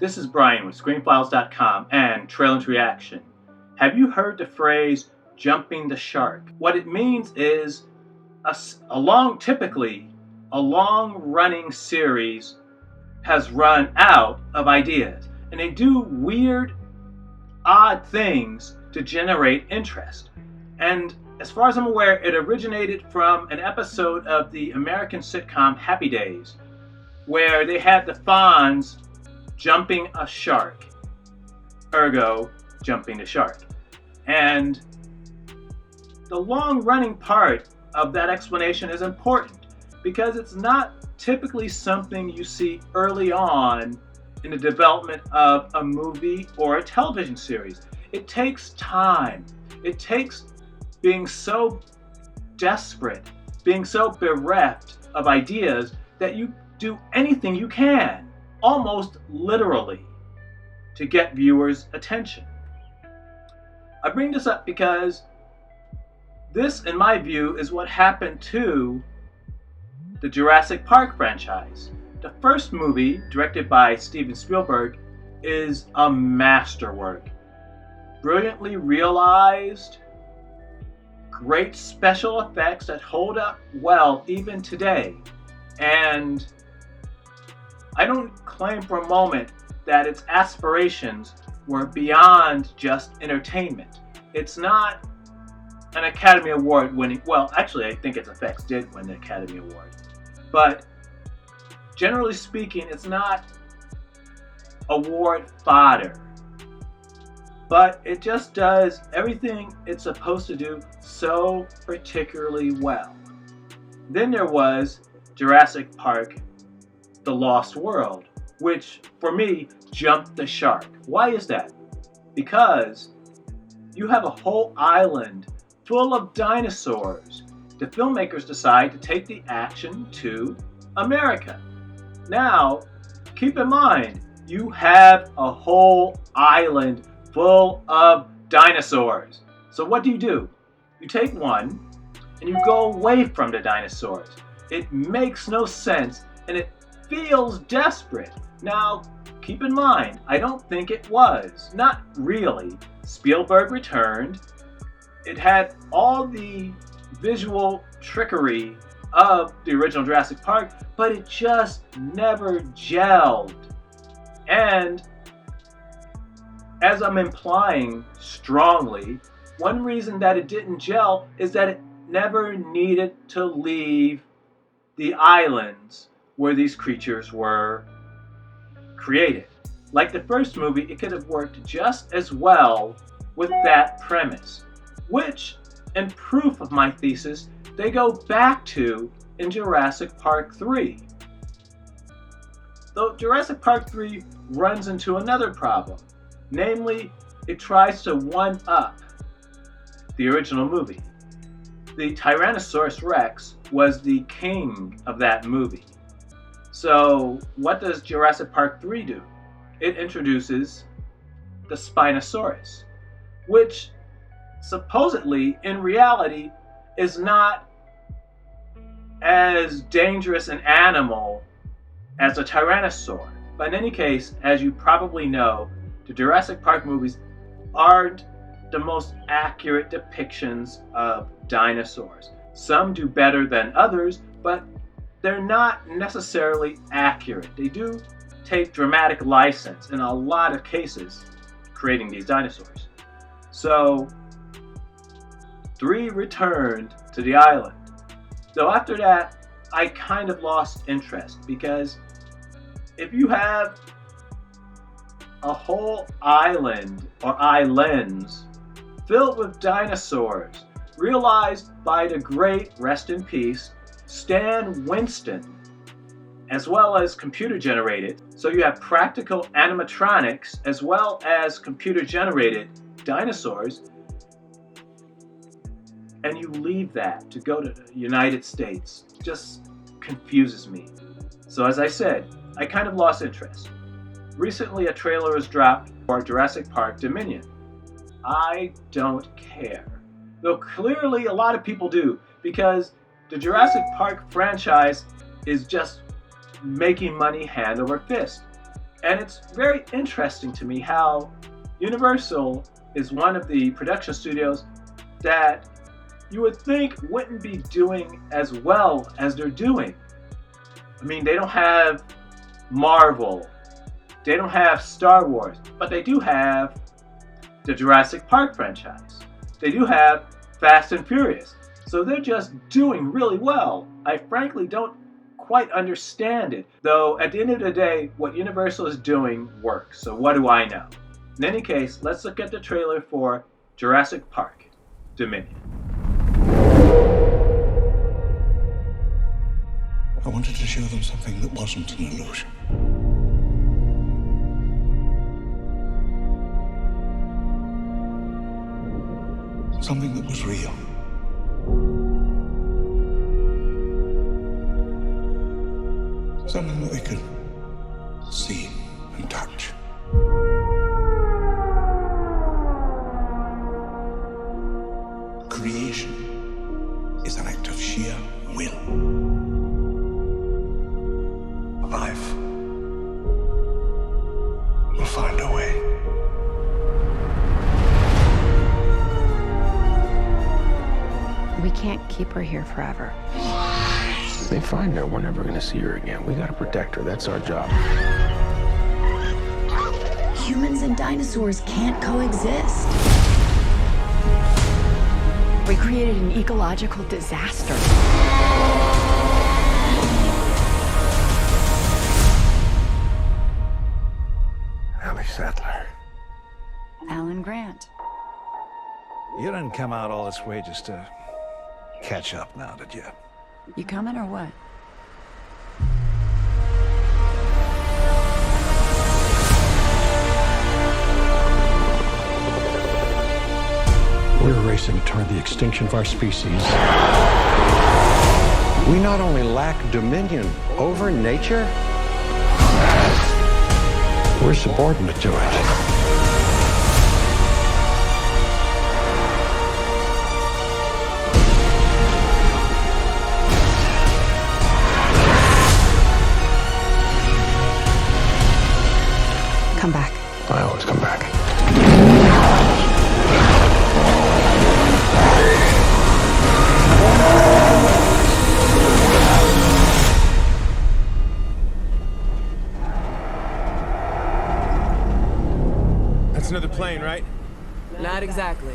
This is Brian with ScreenFiles.com and Trail into Reaction. Have you heard the phrase jumping the shark? What it means is typically a long-running series has run out of ideas, and they do weird, odd things to generate interest. And as far as I'm aware, it originated from an episode of the American sitcom Happy Days, where they had the Fonz jumping a shark, ergo jumping the shark. And the long-running part of that explanation is important because it's not typically something you see early on in the development of a movie or a television series. It takes time. It takes being so desperate, being so bereft of ideas that you do anything you can, almost literally, to get viewers' attention. I bring this up because this, in my view, is what happened to the Jurassic Park franchise. The first movie, directed by Steven Spielberg, is a masterwork. Brilliantly realized, great special effects that hold up well even today. And I don't claim for a moment that its aspirations were beyond just entertainment. It's not an Academy Award winning, well, actually I think its effects did win the Academy Award. But generally speaking, it's not award fodder. But it just does everything it's supposed to do so particularly well. Then there was Jurassic Park, The Lost World, which for me jumped the shark. Why is that? Because you have a whole island full of dinosaurs. The filmmakers decide to take the action to America. Now, keep in mind, you have a whole island full of dinosaurs. So what do? You take one and you go away from the dinosaurs. It makes no sense and it feels desperate. Now, keep in mind, I don't think it was. Not really. Spielberg returned. It had all the visual trickery of the original Jurassic Park, but it just never gelled. And as I'm implying strongly, one reason that it didn't gel is that it never needed to leave the islands where these creatures were created. Like the first movie, it could have worked just as well with that premise, which, in proof of my thesis, they go back to in Jurassic Park 3. Though Jurassic Park 3 runs into another problem. Namely, it tries to one-up the original movie. The Tyrannosaurus Rex was the king of that movie. So what does Jurassic Park 3 do? It introduces the Spinosaurus, which supposedly, in reality, is not as dangerous an animal as a Tyrannosaur. But in any case, as you probably know, the Jurassic Park movies aren't the most accurate depictions of dinosaurs. Some do better than others, but they're not necessarily accurate. They do take dramatic license in a lot of cases creating these dinosaurs. So 3 returned to the island. Though after that, I kind of lost interest because if you have a whole island or islands filled with dinosaurs realized by the great, rest in peace, Stan Winston, as well as computer generated, so you have practical animatronics as well as computer generated dinosaurs, and you leave that to go to the United States, just confuses me. So as I said, I kind of lost interest. Recently a trailer was dropped for Jurassic Park Dominion. I don't care. Though clearly a lot of people do, because the Jurassic Park franchise is just making money hand over fist. And it's very interesting to me how Universal is one of the production studios that you would think wouldn't be doing as well as they're doing. I mean, they don't have Marvel, they don't have Star Wars, but they do have the Jurassic Park franchise. They do have Fast and Furious. So they're just doing really well. I frankly don't quite understand it, though at the end of the day, what Universal is doing works. So what do I know? In any case, let's look at the trailer for Jurassic Park: Dominion. I wanted to show them something that wasn't an illusion. Something that was real. Something that they could see and touch. Creation is an act of sheer will. Life will find a way. We can't keep her here forever. If they find her, we're never gonna see her again. We gotta protect her. That's our job. Humans and dinosaurs can't coexist. We created an ecological disaster. Ellie Sattler. Alan Grant. You didn't come out all this way just to catch up now, did you? You coming or what? We're racing toward the extinction of our species. We not only lack dominion over nature, We're subordinate to it. Come back. I always come back. That's another plane, right? Not exactly.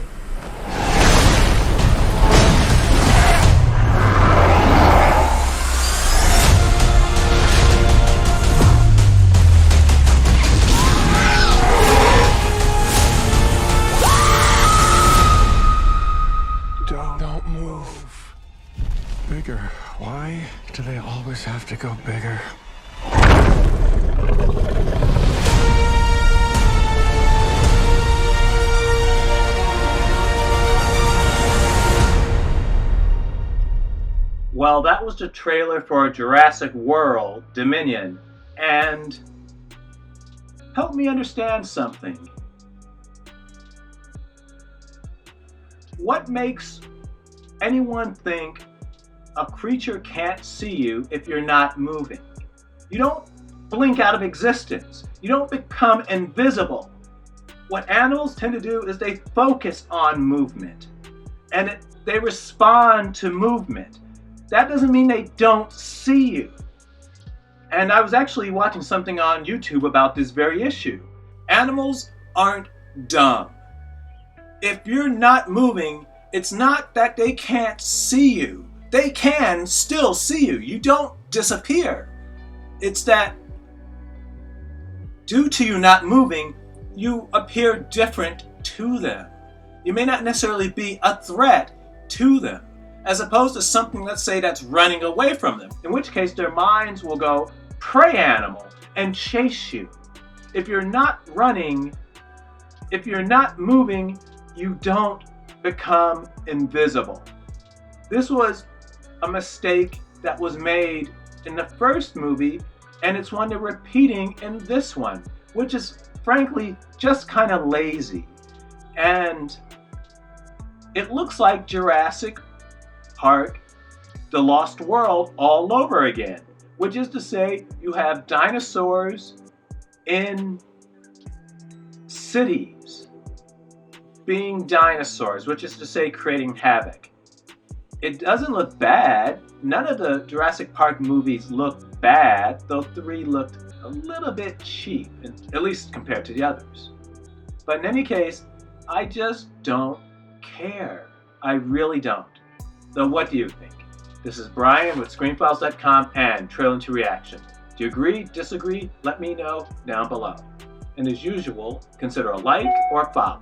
Don't move. Bigger. Why do they always have to go bigger? Well, that was the trailer for Jurassic World: Dominion, and help me understand something. What makes anyone think a creature can't see you if you're not moving? You don't blink out of existence. You don't become invisible. What animals tend to do is they focus on movement, and they respond to movement. That doesn't mean they don't see you. And I was actually watching something on YouTube about this very issue. Animals aren't dumb. If you're not moving, it's not that they can't see you. They can still see you. You don't disappear. It's that due to you not moving, you appear different to them. You may not necessarily be a threat to them, as opposed to something, let's say, that's running away from them, in which case their minds will go prey animal and chase you. If you're not running, if you're not moving, you don't become invisible. This was a mistake that was made in the first movie, and it's one they're repeating in this one, which is frankly just kind of lazy. And it looks like Jurassic Park: The Lost World all over again, which is to say you have dinosaurs in cities being dinosaurs, which is to say creating havoc. It doesn't look bad. None of the Jurassic Park movies look bad, though 3 looked a little bit cheap, at least compared to the others. But in any case, I just don't care. I really don't. So what do you think? This is Brian with ScreenFiles.com and Trailing to Reaction. Do you agree, disagree? Let me know down below. And as usual, consider a like or a follow.